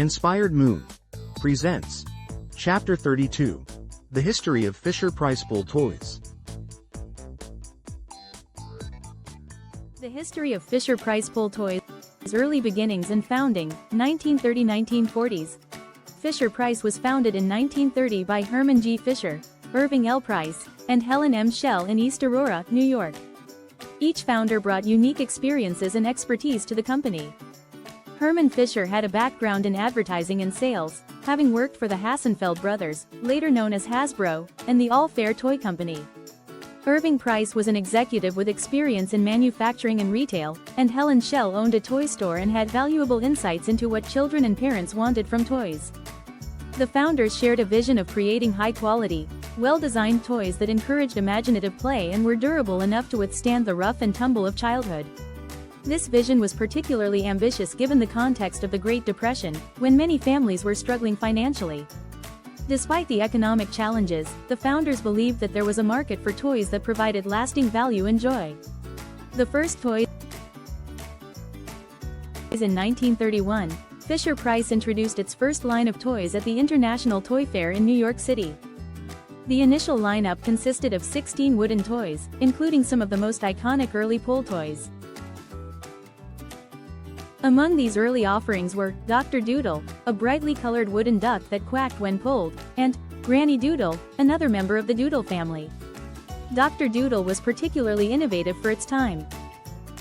Inspired Moon presents Chapter 32, The History of Fisher-Price Pull Toys. The history of Fisher-Price Pull Toys' early beginnings and founding, 1930–1940s. Fisher-Price was founded in 1930 by Herman G. Fisher, Irving L. Price, and Helen M. Schell in East Aurora, New York. Each founder brought unique experiences and expertise to the company. Herman Fisher had a background in advertising and sales, having worked for the Hassenfeld brothers, later known as Hasbro, and the All Fair Toy Company. Irving Price was an executive with experience in manufacturing and retail, and Helen Schell owned a toy store and had valuable insights into what children and parents wanted from toys. The founders shared a vision of creating high-quality, well-designed toys that encouraged imaginative play and were durable enough to withstand the rough and tumble of childhood. This vision was particularly ambitious given the context of the Great Depression, when many families were struggling financially. Despite the economic challenges, the founders believed that there was a market for toys that provided lasting value and joy. The first toys in 1931, Fisher-Price introduced its first line of toys at the International Toy Fair in New York City. The initial lineup consisted of 16 wooden toys, including some of the most iconic early pull toys. Among these early offerings were Dr. Doodle, a brightly colored wooden duck that quacked when pulled, and Granny Doodle, another member of the Doodle family. Dr. Doodle was particularly innovative for its time.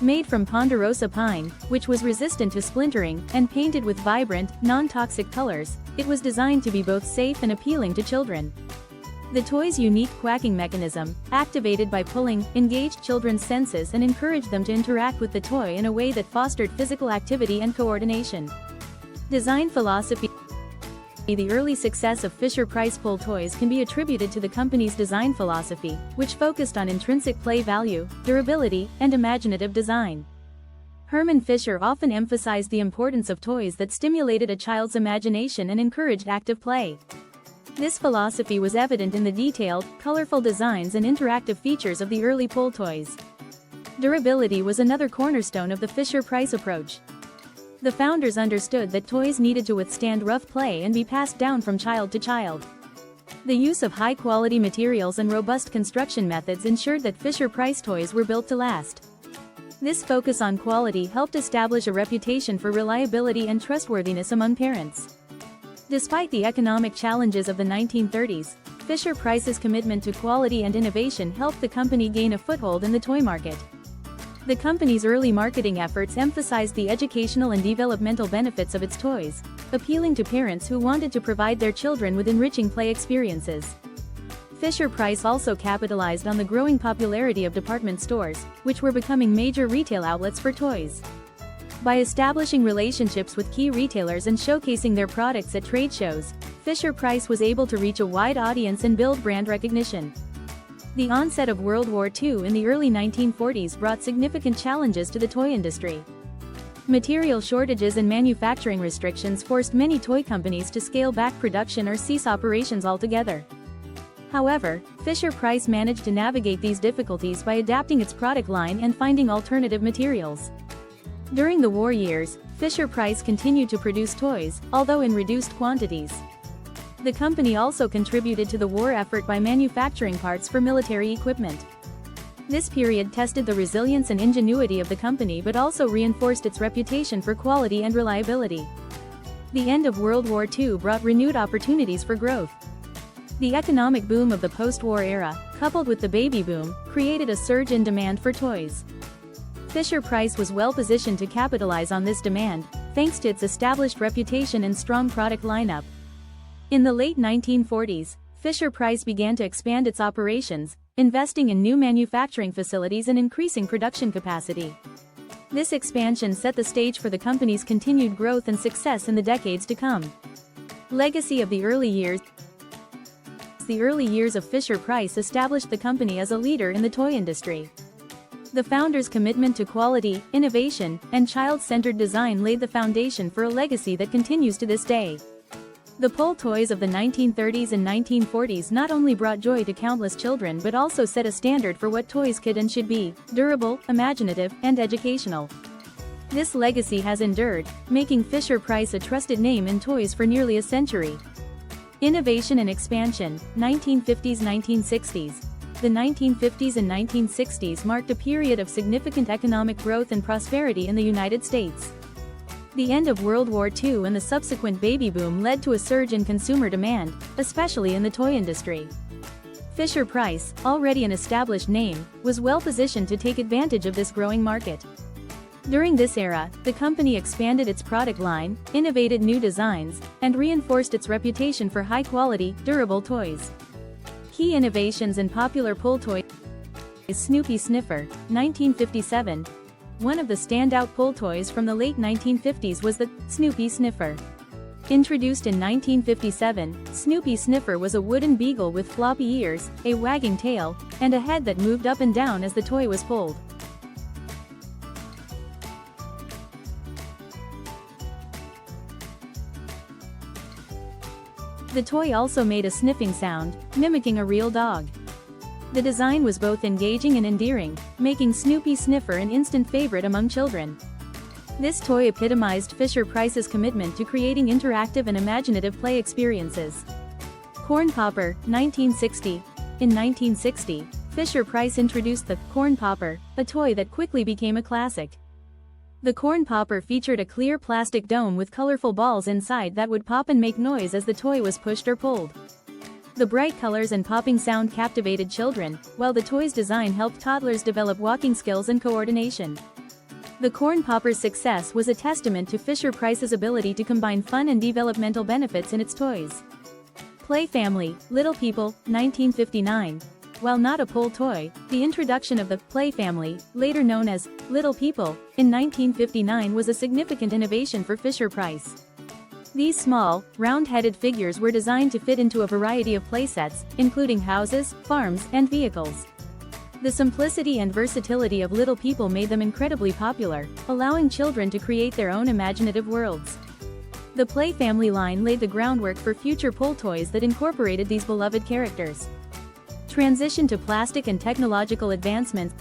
Made from ponderosa pine, which was resistant to splintering, and painted with vibrant, non-toxic colors, it was designed to be both safe and appealing to children. The toy's unique quacking mechanism, activated by pulling, engaged children's senses and encouraged them to interact with the toy in a way that fostered physical activity and coordination. Design philosophy. The early success of Fisher-Price Pull Toys can be attributed to the company's design philosophy, which focused on intrinsic play value, durability, and imaginative design. Herman Fisher often emphasized the importance of toys that stimulated a child's imagination and encouraged active play. This philosophy was evident in the detailed, colorful designs and interactive features of the early pull toys. Durability was another cornerstone of the Fisher-Price approach. The founders understood that toys needed to withstand rough play and be passed down from child to child. The use of high-quality materials and robust construction methods ensured that Fisher-Price toys were built to last. This focus on quality helped establish a reputation for reliability and trustworthiness among parents. Despite the economic challenges of the 1930s, Fisher-Price's commitment to quality and innovation helped the company gain a foothold in the toy market. The company's early marketing efforts emphasized the educational and developmental benefits of its toys, appealing to parents who wanted to provide their children with enriching play experiences. Fisher-Price also capitalized on the growing popularity of department stores, which were becoming major retail outlets for toys. By establishing relationships with key retailers and showcasing their products at trade shows, Fisher-Price was able to reach a wide audience and build brand recognition. The onset of World War II in the early 1940s brought significant challenges to the toy industry. Material shortages and manufacturing restrictions forced many toy companies to scale back production or cease operations altogether. However, Fisher-Price managed to navigate these difficulties by adapting its product line and finding alternative materials. During the war years, Fisher-Price continued to produce toys, although in reduced quantities. The company also contributed to the war effort by manufacturing parts for military equipment. This period tested the resilience and ingenuity of the company but also reinforced its reputation for quality and reliability. The end of World War II brought renewed opportunities for growth. The economic boom of the post-war era, coupled with the baby boom, created a surge in demand for toys. Fisher-Price was well positioned to capitalize on this demand, thanks to its established reputation and strong product lineup. In the late 1940s, Fisher-Price began to expand its operations, investing in new manufacturing facilities and increasing production capacity. This expansion set the stage for the company's continued growth and success in the decades to come. Legacy of the early years. The early years of Fisher-Price established the company as a leader in the toy industry. The founders' commitment to quality, innovation, and child-centered design laid the foundation for a legacy that continues to this day. The pull toys of the 1930s and 1940s not only brought joy to countless children but also set a standard for what toys could and should be: durable, imaginative, and educational. This legacy has endured, making Fisher-Price a trusted name in toys for nearly a century. Innovation and expansion, 1950s-1960s. The 1950s and 1960s marked a period of significant economic growth and prosperity in the United States. The end of World War II and the subsequent baby boom led to a surge in consumer demand, especially in the toy industry. Fisher-Price, already an established name, was well positioned to take advantage of this growing market. During this era, the company expanded its product line, innovated new designs, and reinforced its reputation for high-quality, durable toys. Key innovations in popular pull toys is Snoopy Sniffer, 1957. One of the standout pull toys from the late 1950s was the Snoopy Sniffer. Introduced in 1957, Snoopy Sniffer was a wooden beagle with floppy ears, a wagging tail, and a head that moved up and down as the toy was pulled. The toy also made a sniffing sound, mimicking a real dog. The design was both engaging and endearing, making Snoopy Sniffer an instant favorite among children. This toy epitomized Fisher-Price's commitment to creating interactive and imaginative play experiences. Corn Popper, 1960. In 1960, Fisher-Price introduced the Corn Popper, a toy that quickly became a classic. The Corn Popper featured a clear plastic dome with colorful balls inside that would pop and make noise as the toy was pushed or pulled. The bright colors and popping sound captivated children, while the toy's design helped toddlers develop walking skills and coordination. The Corn Popper's success was a testament to Fisher-Price's ability to combine fun and developmental benefits in its toys. Play Family, Little People, 1959. While not a pull toy, the introduction of the Play Family, later known as Little People, in 1959 was a significant innovation for Fisher-Price. These small, round-headed figures were designed to fit into a variety of playsets, including houses, farms, and vehicles. The simplicity and versatility of Little People made them incredibly popular, allowing children to create their own imaginative worlds. The Play Family line laid the groundwork for future pull toys that incorporated these beloved characters. Transition to plastic and technological advancements.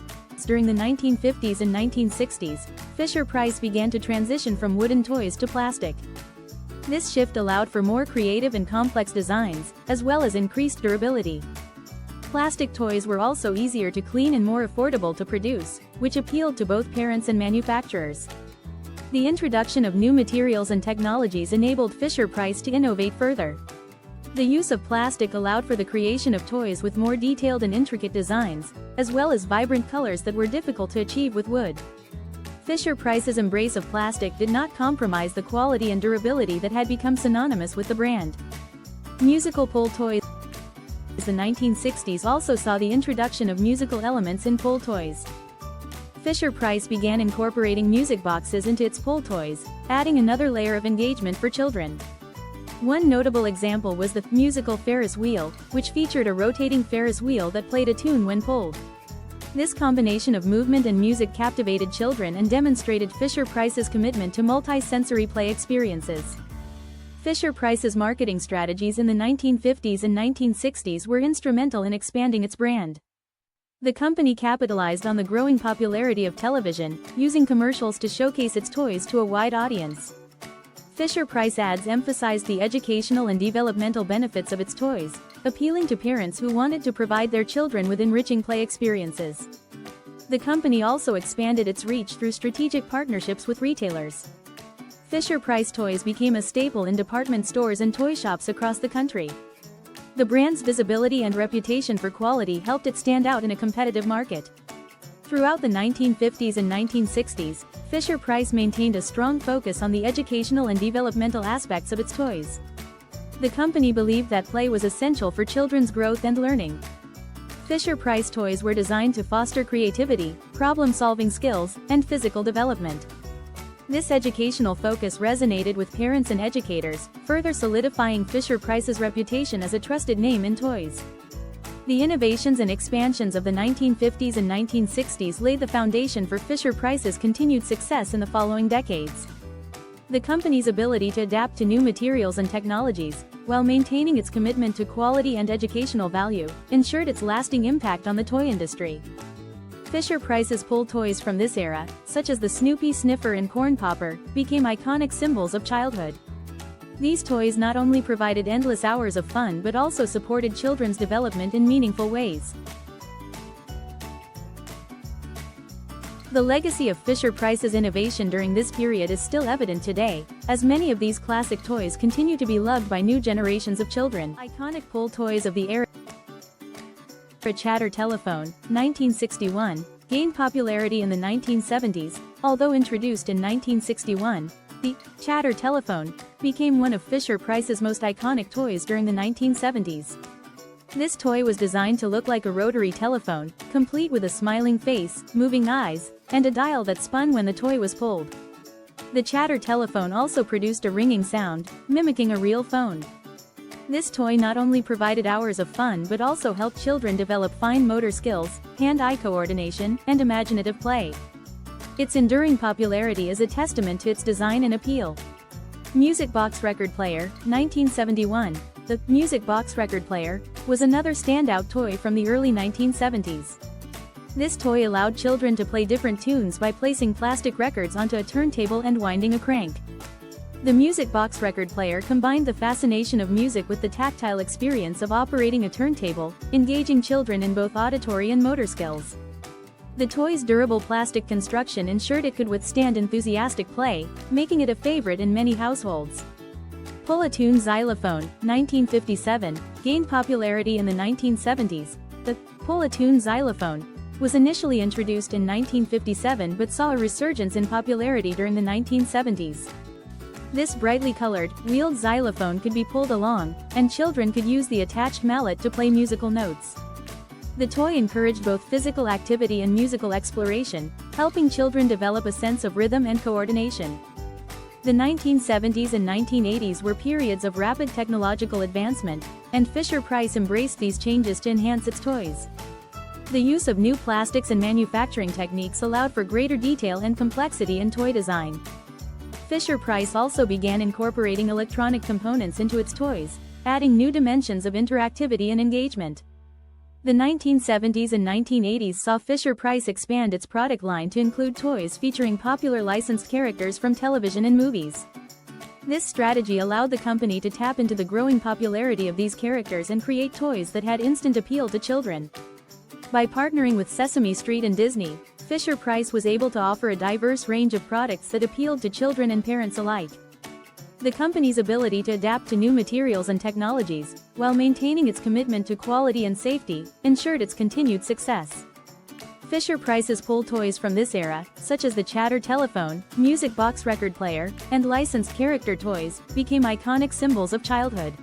During the 1950s and 1960s, Fisher-Price began to transition from wooden toys to plastic. This shift allowed for more creative and complex designs, as well as increased durability. Plastic toys were also easier to clean and more affordable to produce, which appealed to both parents and manufacturers. The introduction of new materials and technologies enabled Fisher-Price to innovate further. The use of plastic allowed for the creation of toys with more detailed and intricate designs, as well as vibrant colors that were difficult to achieve with wood. Fisher-Price's embrace of plastic did not compromise the quality and durability that had become synonymous with the brand. Musical pull toys. The 1960s also saw the introduction of musical elements in pull toys. Fisher-Price began incorporating music boxes into its pull toys, adding another layer of engagement for children. One notable example was the musical Ferris wheel, which featured a rotating Ferris wheel that played a tune when pulled. This combination of movement and music captivated children and demonstrated Fisher-Price's commitment to multi-sensory play experiences. Fisher-Price's marketing strategies in the 1950s and 1960s were instrumental in expanding its brand. The company capitalized on the growing popularity of television, using commercials to showcase its toys to a wide audience. Fisher-Price ads emphasized the educational and developmental benefits of its toys, appealing to parents who wanted to provide their children with enriching play experiences. The company also expanded its reach through strategic partnerships with retailers. Fisher-Price toys became a staple in department stores and toy shops across the country. The brand's visibility and reputation for quality helped it stand out in a competitive market. Throughout the 1950s and 1960s, Fisher-Price maintained a strong focus on the educational and developmental aspects of its toys. The company believed that play was essential for children's growth and learning. Fisher-Price toys were designed to foster creativity, problem-solving skills, and physical development. This educational focus resonated with parents and educators, further solidifying Fisher-Price's reputation as a trusted name in toys. The innovations and expansions of the 1950s and 1960s laid the foundation for Fisher-Price's continued success in the following decades. The company's ability to adapt to new materials and technologies, while maintaining its commitment to quality and educational value, ensured its lasting impact on the toy industry. Fisher-Price's pull toys from this era, such as the Snoopy Sniffer and Corn Popper, became iconic symbols of childhood. These toys not only provided endless hours of fun but also supported children's development in meaningful ways. The legacy of Fisher-Price's innovation during this period is still evident today, as many of these classic toys continue to be loved by new generations of children. Iconic pull toys of the era. Chatter telephone, 1961, gained popularity in the 1970s, although introduced in 1961. The chatter telephone became one of Fisher-Price's most iconic toys during the 1970s. This toy was designed to look like a rotary telephone, complete with a smiling face, moving eyes, and a dial that spun when the toy was pulled. The chatter telephone also produced a ringing sound, mimicking a real phone. This toy not only provided hours of fun but also helped children develop fine motor skills, hand-eye coordination, and imaginative play. Its enduring popularity is a testament to its design and appeal. Music box record player, 1971. The music box record player was another standout toy from the early 1970s. This toy allowed children to play different tunes by placing plastic records onto a turntable and winding a crank. The music box record player combined the fascination of music with the tactile experience of operating a turntable, engaging children in both auditory and motor skills. The toy's durable plastic construction ensured it could withstand enthusiastic play, making it a favorite in many households. Pull-a-tune xylophone, 1957, gained popularity in the 1970s. The pull-a-tune xylophone was initially introduced in 1957 but saw a resurgence in popularity during the 1970s. This brightly colored, wheeled xylophone could be pulled along, and children could use the attached mallet to play musical notes. The toy encouraged both physical activity and musical exploration, helping children develop a sense of rhythm and coordination. The 1970s and 1980s were periods of rapid technological advancement, and Fisher-Price embraced these changes to enhance its toys. The use of new plastics and manufacturing techniques allowed for greater detail and complexity in toy design. Fisher-Price also began incorporating electronic components into its toys, adding new dimensions of interactivity and engagement. The 1970s and 1980s saw Fisher-Price expand its product line to include toys featuring popular licensed characters from television and movies. This strategy allowed the company to tap into the growing popularity of these characters and create toys that had instant appeal to children. By partnering with Sesame Street and Disney, Fisher-Price was able to offer a diverse range of products that appealed to children and parents alike. The company's ability to adapt to new materials and technologies, while maintaining its commitment to quality and safety, ensured its continued success. Fisher-Price's pull toys from this era, such as the chatter telephone, music box record player, and licensed character toys, became iconic symbols of childhood.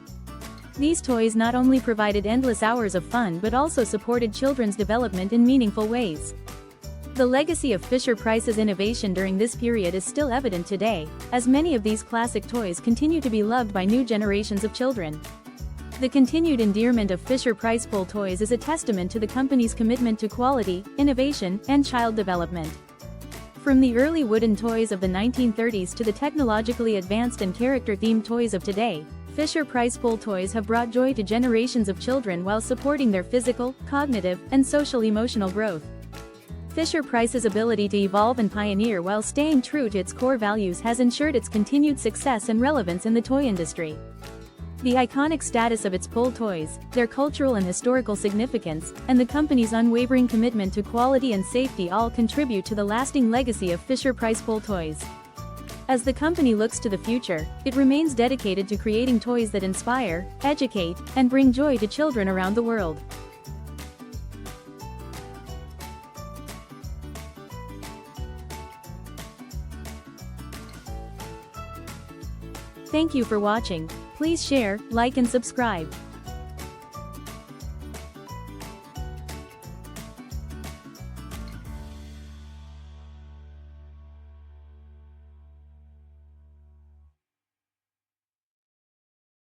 These toys not only provided endless hours of fun but also supported children's development in meaningful ways. The legacy of Fisher-Price's innovation during this period is still evident today, as many of these classic toys continue to be loved by new generations of children. The continued endearment of Fisher-Price pull toys is a testament to the company's commitment to quality, innovation, and child development. From the early wooden toys of the 1930s to the technologically advanced and character-themed toys of today, Fisher-Price pull toys have brought joy to generations of children while supporting their physical, cognitive, and social-emotional growth. Fisher-Price's ability to evolve and pioneer while staying true to its core values has ensured its continued success and relevance in the toy industry. The iconic status of its pull toys, their cultural and historical significance, and the company's unwavering commitment to quality and safety all contribute to the lasting legacy of Fisher-Price pull toys. As the company looks to the future, it remains dedicated to creating toys that inspire, educate, and bring joy to children around the world. Thank you for watching. Please share, like and subscribe.